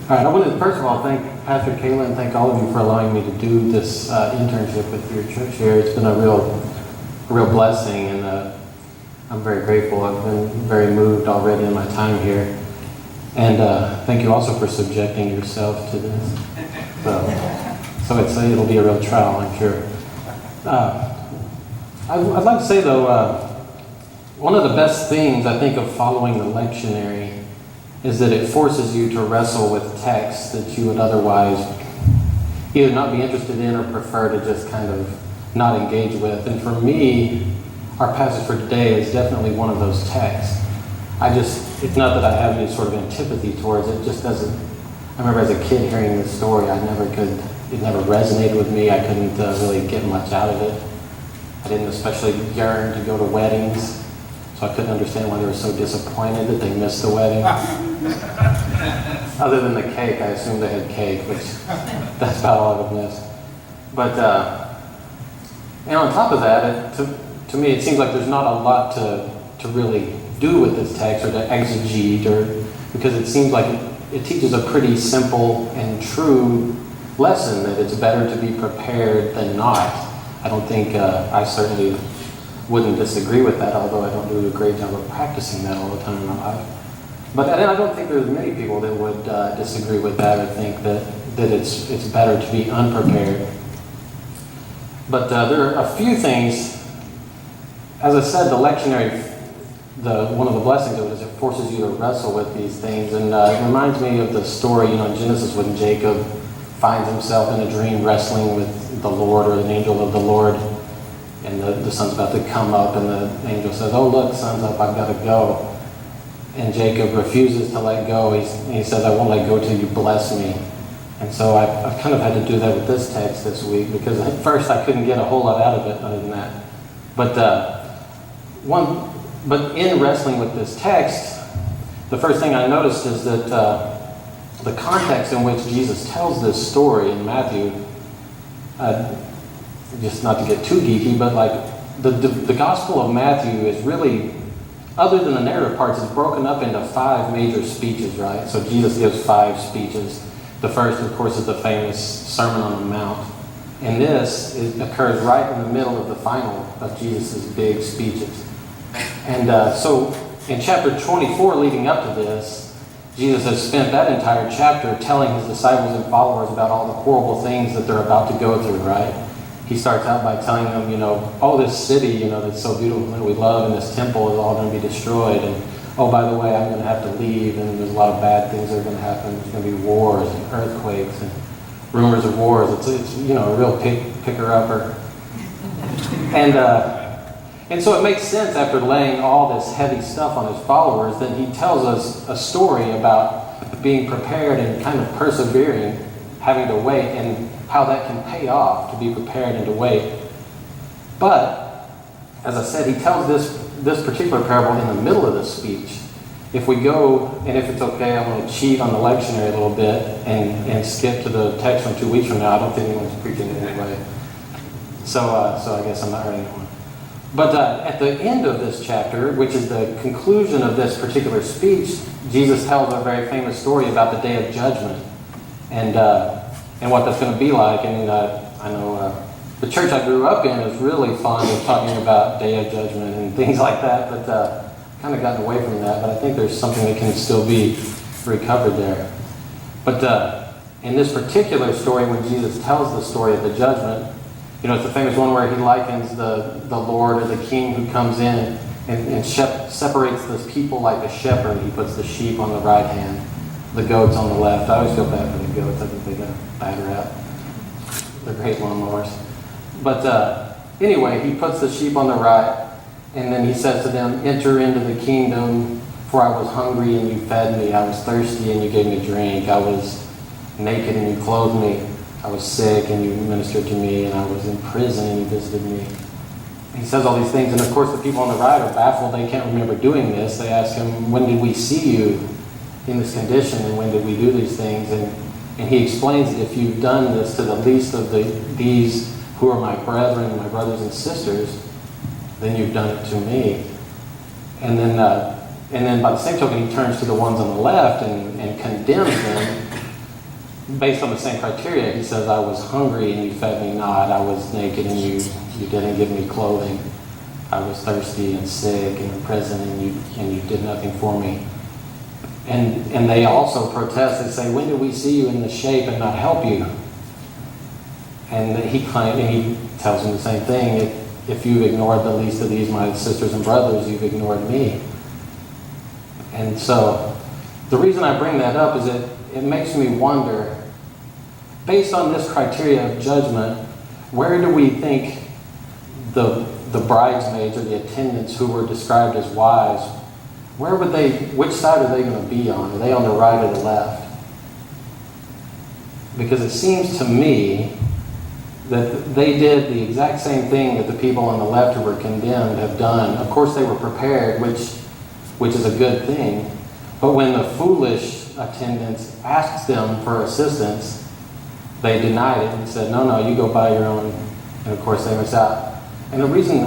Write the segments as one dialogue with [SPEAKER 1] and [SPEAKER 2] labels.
[SPEAKER 1] All right, I want to first of all thank Pastor Kayla and thank all of you for allowing me to do this internship with your church here. It's been a real blessing, and I'm very grateful. I've been very moved already in my time here. And thank you also for subjecting yourself to this. So it'll be a real trial, I'm sure. I'd like to say, though, one of the best things, I think, of following the lectionary is that it forces you to wrestle with texts that you would otherwise either not be interested in or prefer to just kind of not engage with. And for me, our passage for today is definitely one of those texts. It's not that I have any sort of antipathy towards it, just doesn't. I remember as a kid hearing this story, it never resonated with me. I couldn't really get much out of it. I didn't especially yearn to go to weddings, so I couldn't understand why they were so disappointed that they missed the wedding. Other than the cake, I assumed they had cake, which that's about all I would miss. But on top of that, to me, it seems like there's not a lot to really do with this text or to exegete, because it seems like it teaches a pretty simple and true lesson that it's better to be prepared than not. I don't think I certainly wouldn't disagree with that, although I don't do a great job of practicing that all the time in my life. But I don't think there's many people that would disagree with that or think that it's better to be unprepared. But there are a few things. As I said, the lectionary, one of the blessings of it is it forces you to wrestle with these things. And it reminds me of the story, in Genesis, when Jacob finds himself in a dream wrestling with the Lord or an angel of the Lord. And the sun's about to come up, and the angel says, "Oh, look, sun's up, I've got to go." And Jacob refuses to let go. He says, "I won't let go till you bless me." And so I've kind of had to do that with this text this week, because at first I couldn't get a whole lot out of it other than that. But in wrestling with this text, the first thing I noticed is that the context in which Jesus tells this story in Matthew, just not to get too geeky, but like the Gospel of Matthew is really, other than the narrative parts, it's broken up into 5 major speeches, right? So Jesus gives 5 speeches. The first, of course, is the famous Sermon on the Mount. And it occurs right in the middle of the final of Jesus' big speeches. And so in chapter 24 leading up to this, Jesus has spent that entire chapter telling his disciples and followers about all the horrible things that they're about to go through, right? He starts out by telling them, this city, that's so beautiful that we love, and this temple is all going to be destroyed. And, oh, by the way, I'm going to have to leave, and there's a lot of bad things that are going to happen. There's going to be wars and earthquakes and rumors of wars. It's a real picker-upper. And so it makes sense, after laying all this heavy stuff on his followers, that he tells us a story about being prepared and kind of persevering, having to wait, and how that can pay off to be prepared and to wait. But, as I said, he tells this particular parable in the middle of the speech. If we go, and if it's okay, I'm going to cheat on the lectionary a little bit and skip to the text from 2 weeks from now. I don't think anyone's preaching it anyway. So I guess I'm not hurting anyone. But at the end of this chapter, which is the conclusion of this particular speech, Jesus tells a very famous story about the Day of Judgment and what that's going to be like. And I know the church I grew up in is really fond of talking about Day of Judgment and things like that, but kind of gotten away from that. But I think there's something that can still be recovered there. But in this particular story, when Jesus tells the story of the judgment, it's the famous one where he likens the Lord or the king who comes in and separates the people like a shepherd. He puts the sheep on the right hand, the goats on the left. I always feel bad for the goats. I think they got a bad rap. They're great lawnmowers. But anyway, he puts the sheep on the right, and then he says to them, "Enter into the kingdom, for I was hungry and you fed me. I was thirsty and you gave me drink. I was naked and you clothed me. I was sick and you ministered to me, and I was in prison and you visited me." He says all these things, and of course the people on the right are baffled. They can't remember doing this. They ask him, "When did we see you in this condition, and when did we do these things?" And he explains that if you've done this to the least of these who are my brethren, my brothers and sisters, then you've done it to me. And then by the same token, he turns to the ones on the left and condemns them based on the same criteria, he says, I was hungry and you fed me not. I was naked and you didn't give me clothing. I was thirsty and sick and in prison and you did nothing for me. And they also protest. They say, when did we see you in this shape and not help you? And he tells them the same thing. If you've ignored the least of these, my sisters and brothers, you've ignored me. And so the reason I bring that up is it makes me wonder, based on this criteria of judgment, where do we think the bridesmaids or the attendants who were described as wives, which side are they going to be on? Are they on the right or the left? Because it seems to me that they did the exact same thing that the people on the left who were condemned have done. Of course, they were prepared, which is a good thing. But when the foolish attendants asked them for assistance, they denied it and said, no, you go buy your own. And of course, they missed out. And the reason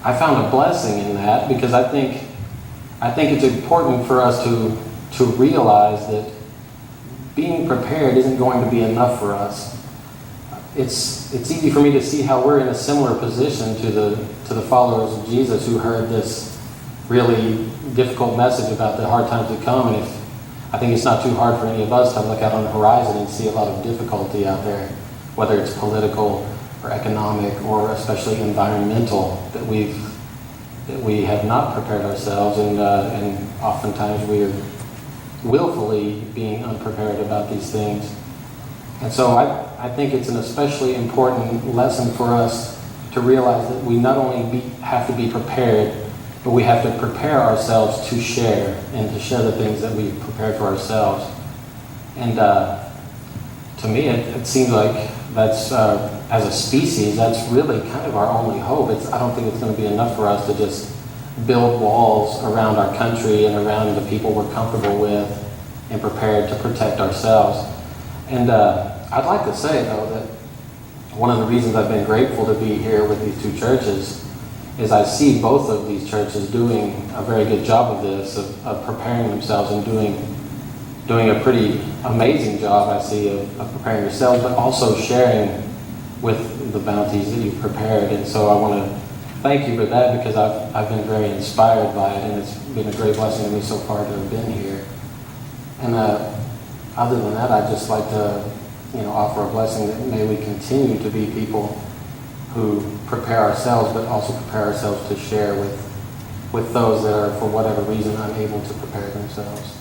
[SPEAKER 1] I found a blessing in that, because I think it's important for us to realize that being prepared isn't going to be enough for us. It's easy for me to see how we're in a similar position to the followers of Jesus who heard this really difficult message about the hard times to come. And I think it's not too hard for any of us to look out on the horizon and see a lot of difficulty out there, whether it's political or economic or especially environmental, that we have not prepared ourselves, and oftentimes we are willfully being unprepared about these things. And so I think it's an especially important lesson for us to realize that we not only have to be prepared, but we have to prepare ourselves to share and to share the things that we've prepared for ourselves. And to me, it seems like that's, as a species, that's really kind of our only hope. I don't think it's going to be enough for us to just build walls around our country and around the people we're comfortable with and prepared to protect ourselves. And I'd like to say, though, that one of the reasons I've been grateful to be here with these two churches is I see both of these churches doing a very good job of this, of preparing themselves and doing a pretty amazing job, I see, of preparing yourselves, but also sharing with the bounties that you've prepared. And so I want to thank you for that, because I've been very inspired by it, and it's been a great blessing to me so far to have been here. And other than that, I'd just like to offer a blessing that may we continue to be people who prepare ourselves, but also prepare ourselves to share with those that are, for whatever reason, unable to prepare themselves.